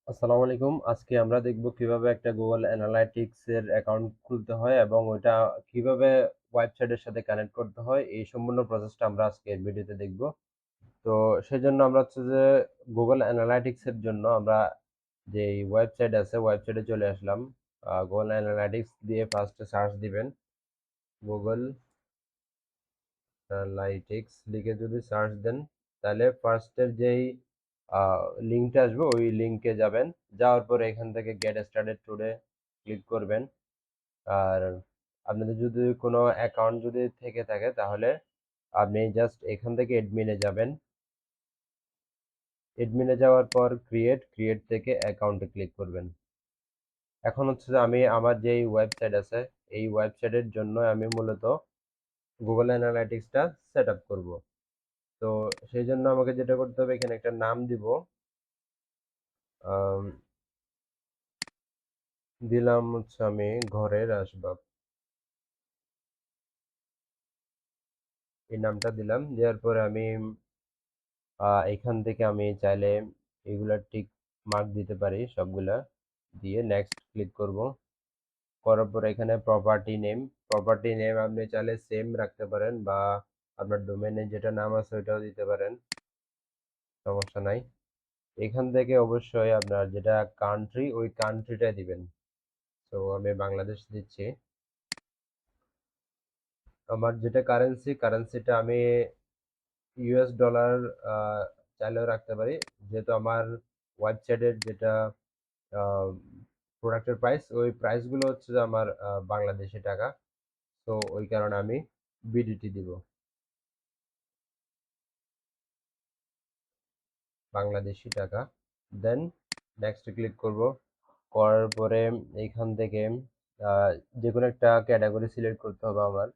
আসসালামু আলাইকুম। আজকে আমরা দেখব কিভাবে একটা গুগল অ্যানালাইটিক্স এর অ্যাকাউন্ট খুলতে হয় এবং ওইটা কিভাবে ওয়েবসাইটের সাথে কানেক্ট করতে হয় এই সম্পূর্ণ প্রসেসটা আমরা আজকে এই ভিডিওতে দেখব। তো সেজন্য আমরা হচ্ছে যে গুগল অ্যানালাইটিক্স এর জন্য আমরা যে ওয়েবসাইট আছে ওয়েবসাইটে চলে আসলাম। গুগল অ্যানালাইটিক্স দিয়ে ফার্স্টে সার্চ দিবেন গুগল অ্যানালাইটিক্স লিখে যদি সার্চ দেন তাহলে ফার্স্টের যেই লিঙ্কটা আসবে ওই লিঙ্কে যাবেন। যাওয়ার পরে এখান থেকে গেট স্টার্টেড টুডে ক্লিক করবেন। আর আপনাদের যদি কোনো অ্যাকাউন্ট যদি থেকে থাকে তাহলে আপনি জাস্ট এখান থেকে এডমিনে যাবেন। এডমিনে যাওয়ার পর ক্রিয়েট থেকে অ্যাকাউন্টে ক্লিক করবেন। এখন হচ্ছে যে আমি আমার যেই ওয়েবসাইট আছে এই ওয়েবসাইটের জন্য আমি মূলত গুগল অ্যানালাইটিক্সটা সেট আপ করবো। তো সেই জন্য আমাকে যেটা করতে হবে এখানে একটা নাম দিব। আম, দিলাম হচ্ছে আমি ঘরের আসবাব, এই নামটা দিলাম। দেওয়ার পরে আমি এখান থেকে আমি চাইলে এগুলা টিক মার্ক দিতে পারি সবগুলা। দিয়ে নেক্সট ক্লিক করব। করার পরে এখানে প্রপার্টি নেম আপনি চাইলে সেম রাখতে পারেন বা আপনার ডোমেনের যেটা নাম আছে ওইটাও দিতে পারেন, সমস্যা নাই। এখান থেকে অবশ্যই আপনার যেটা কান্ট্রি ওই কান্ট্রিটা দিবেন। তো আমি বাংলাদেশ দিচ্ছি। আমার যেটা কারেন্সিটা আমি ইউএস ডলার চাইলেও রাখতে পারি, যেহেতু আমার ওয়েবসাইটের যেটা প্রোডাক্টের প্রাইস ওই প্রাইসগুলো হচ্ছে যে আমার বাংলাদেশি টাকা। তো ওই কারণে আমি বিডিটি দিব, বাংলাদেশি টাকা। দেন নেক্সট ক্লিক করব। করার পরে এইখান থেকে আহ, যে কোনো একটা ক্যাটাগরি সিলেক্ট করতে হবে আমার।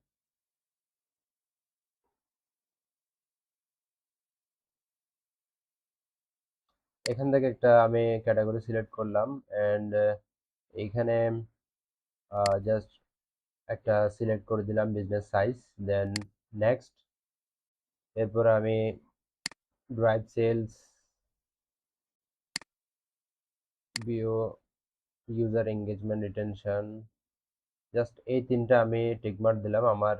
এখান থেকে একটা আমি ক্যাটাগরি সিলেক্ট করলাম অ্যান্ড এইখানে জাস্ট একটা সিলেক্ট করে দিলাম বিজনেস সাইজ। দেন নেক্সট, এরপর আমি ড্রাইভ সেলস, বিও, ইউজার এঙ্গেজমেন্ট, রিটেনশন, জাস্ট এই তিনটা আমি টিকমার্ক দিলাম। আমার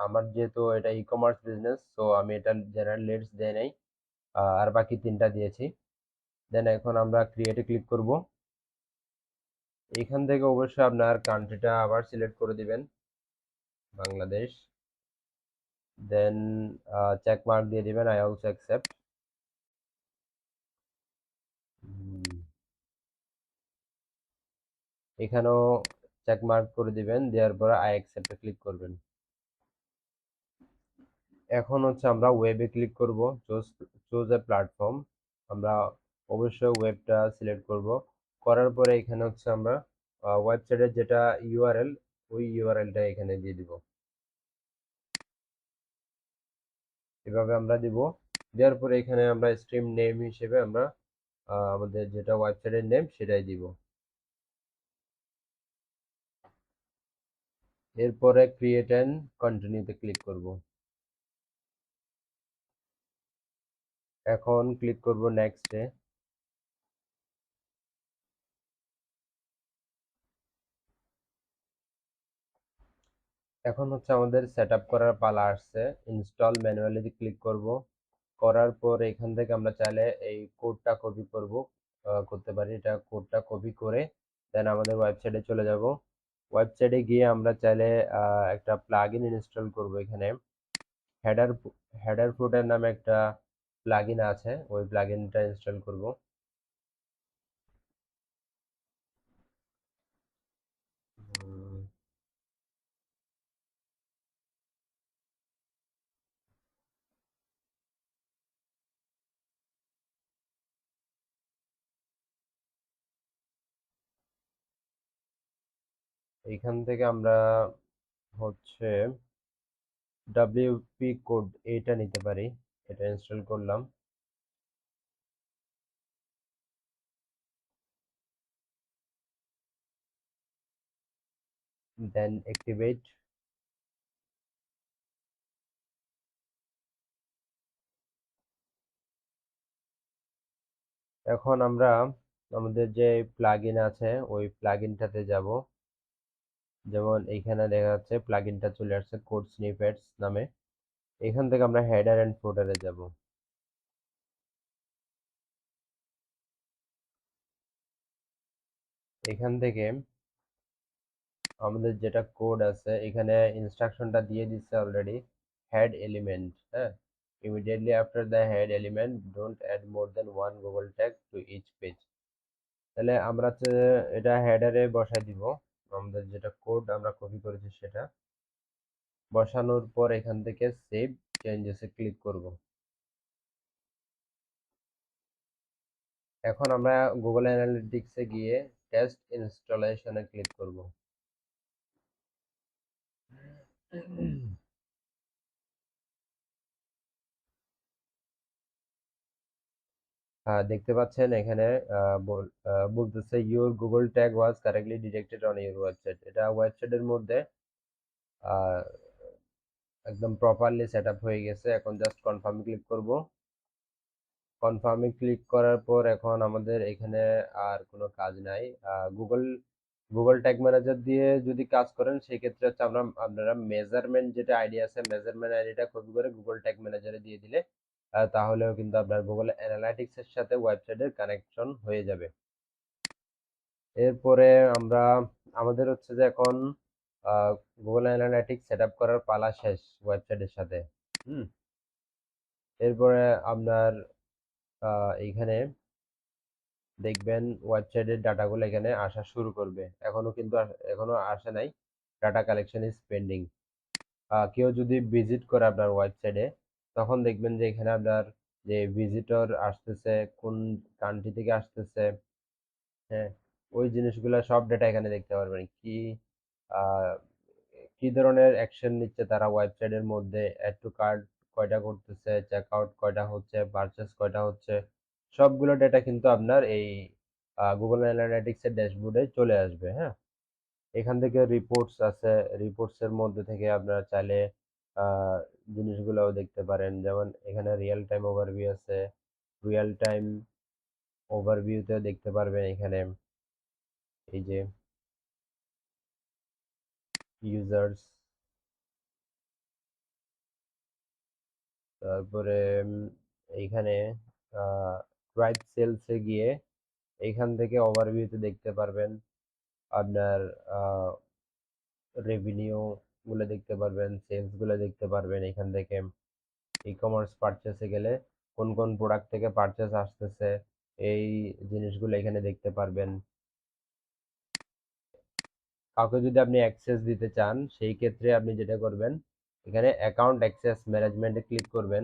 আমার যেহেতু এটা ই কমার্স বিজনেস তো আমি এটা জেনারেল লেটস দেয় নাই, আর বাকি তিনটা দিয়েছি। দেন এখন আমরা ক্রিয়েটে ক্লিক করব। এখান থেকে অবশ্যই আপনার কান্ট্রিটা আবার সিলেক্ট করে দিবেন, বাংলাদেশ। দেন চেক মার্ক দিয়ে দিবেন, আই অলসো অ্যাকসেপ্ট। এখানেও চেক মার্ক করে দিবেন, দেওয়ার পরে আই অ্যাকসেপ্টে ক্লিক করবেন। এখন হচ্ছে আমরা ওয়েবে ক্লিক করব। Choose a platform. আমরা অবশ্যই ওয়েবটা সিলেক্ট করব। করার পরে এখানে হচ্ছে আমরা ওয়েবসাইটের যেটা ইউআরএল ওই ইউআরএলটা এখানে দিয়ে দিব। এভাবে আমরা দিব। দেওয়ার পরে এখানে আমরা স্ট্রিম নেম হিসেবে আমরা আমাদের যেটা ওয়েবসাইটের নেম সেটাই দিব। এরপরে ক্রিয়েট অ্যান্ড কন্টিনিউতে ক্লিক করব। এখন ক্লিক করব নেক্সটে। এখন হচ্ছে আমাদের সেট আপ করার পালা আসছে। ইনস্টল ম্যানুয়ালি ক্লিক করব। করার পর এখান থেকে আমরা চাইলে এই কোডটা কপি করতে পারি। এটা কোডটা কপি করে দেন আমাদের ওয়েবসাইটে চলে যাব। ওয়েবসাইটে গিয়ে আমরা চাইলে একটা প্লাগইন ইনস্টল করব। এখানে হেডার হেডার ফুটার নামে একটা প্লাগইন আছে, ওই প্লাগইনটা ইনস্টল করব। এইখান থেকে আমরা হচ্ছে ডাব্লিউপি কোড এইটা নিতে পারি। এটা ইনস্টল করলাম। দেন অ্যাক্টিভেট। এখন আমরা আমাদের যে প্লাগইন আছে ওই প্লাগইনটাতে যাব। যেমন এইখানে দেখা যাচ্ছে প্লাগইনটা চলে আসছে কোড স্নিপেটস নামে। এখান থেকে আমরা হেডার এন্ড ফুটারে যাব। এখান থেকে আমাদের যেটা কোড আছে এখানে ইনস্ট্রাকশনটা দিয়ে দিচ্ছে অলরেডি। হেড এলিমেন্ট, হ্যাঁ, immediately after the head element don't add more than one Google tag to each page. তাহলে আমরা হচ্ছে এটা হেডারে বসাই দিব। আমাদের যেটা কোড আমরা কপি করেছি সেটা বসানোর পর এখান থেকে সেভ চেঞ্জেসে ক্লিক করব। এখন আমরা গুগল অ্যানালিটিক্সে গিয়ে টেস্ট ইনস্টলেশনে ক্লিক করব। দেখতে পাচ্ছেন এখানে বলতেছে your Google tag was correctly detected on your website. এটা ওয়েবসাইটের মধ্যে আহ, একদম প্রপারলি সেট আপ হয়ে গেছে। এখন জাস্ট কনফার্মে ক্লিক করব। কনফার্মে ক্লিক করার পর এখন আমাদের এখানে আর কোনো কাজ নাই। গুগল গুগল ট্যাগ ম্যানেজার দিয়ে যদি কাজ করেন সেই ক্ষেত্রে হচ্ছে আপনারা মেজারমেন্ট যেটা আইডি আছে মেজারমেন্ট আইডিটা কপি করে গুগল ট্যাগ ম্যানেজারে দিয়ে দিলে তাহলেও কিন্তু আপনার গুগল অ্যানালাইটিক্স এর সাথে ওয়েবসাইটের কানেকশন হয়ে যাবে। এরপরে আমরা আমাদের হচ্ছে যে এখন গুগল অ্যানালাইটিক্স সেট আপ করার পালা শেষ ওয়েবসাইটের সাথে। হুম এরপরে আপনার এইখানে দেখবেন ওয়েবসাইটের ডাটাগুলো এখানে আসা শুরু করবে। এখনো আসে নাই। Data collection is pending. কেউ যদি ভিজিট করে আপনার ওয়েবসাইটে তখন দেখবেন যে এখানে আপনার যে ভিজিটর আসতেছে, কোন কান্ট্রি থেকে আসতেছে, হ্যাঁ, ওই জিনিসগুলো সব ডেটা এখানে দেখতে পারবেন। আহ, কি ধরনের অ্যাকশন নিচ্ছে তারা ওয়েবসাইটের মধ্যে, অ্যাড টু কার্ট কয়টা করতেছে, চেক আউট কয়টা হচ্ছে, পারচেস কয়টা হচ্ছে, সবগুলো ডেটা কিন্তু আপনার এই গুগল অ্যানালিটিক্স এর ড্যাশবোর্ডে চলে আসবে। হ্যাঁ, এখান থেকে রিপোর্টস আছে। রিপোর্টস এর মধ্যে থেকে আপনারা চাইলে আহ, জিনিসগুলোও দেখতে পারেন। যেমন এখানে রিয়েল টাইম ওভারভিউ আছে। রিয়েল টাইম ওভারভিউতেও দেখতে পারবেন এখানে এই যে ইউজার্স, তারপরে এইখানে ট্রাইব সেলসে গিয়ে এইখান থেকে ওভারভিউতে দেখতে পারবেন আপনার রেভিনিউ গুলো দেখতে পারবেন, সেলস গুলো দেখতে পারবেন। এখান থেকে ই কমার্স পারচেসে গেলে কোন কোন প্রোডাক্ট থেকে পারচেস আসতেছে এই জিনিসগুলো এখানে দেখতে পারবেন। কাউকে যদি আপনি অ্যাক্সেস দিতে চান সেই ক্ষেত্রে আপনি যেটা করবেন এখানে অ্যাকাউন্ট অ্যাক্সেস ম্যানেজমেন্টে ক্লিক করবেন।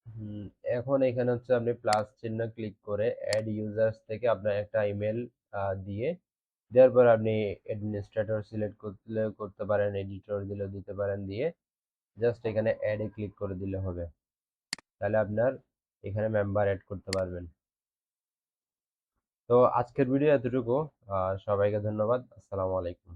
হুম, এখন এখানে হচ্ছে আপনি প্লাস চিহ্ন ক্লিক করে অ্যাড ইউজার্স থেকে আপনার একটা ইমেল দিয়ে দেওয়ার পর আপনি অ্যাডমিনিস্ট্রেটর সিলেক্ট করলে করতে পারেন, এডিটর দিলেও দিতে পারেন, দিয়ে জাস্ট এখানে অ্যাডে ক্লিক করে দিলে হবে। তাহলে আপনার এখানে মেম্বার অ্যাড করতে পারবেন। তো আজকের ভিডিও এতটুকু। সবাইকে ধন্যবাদ। আসসালামু আলাইকুম।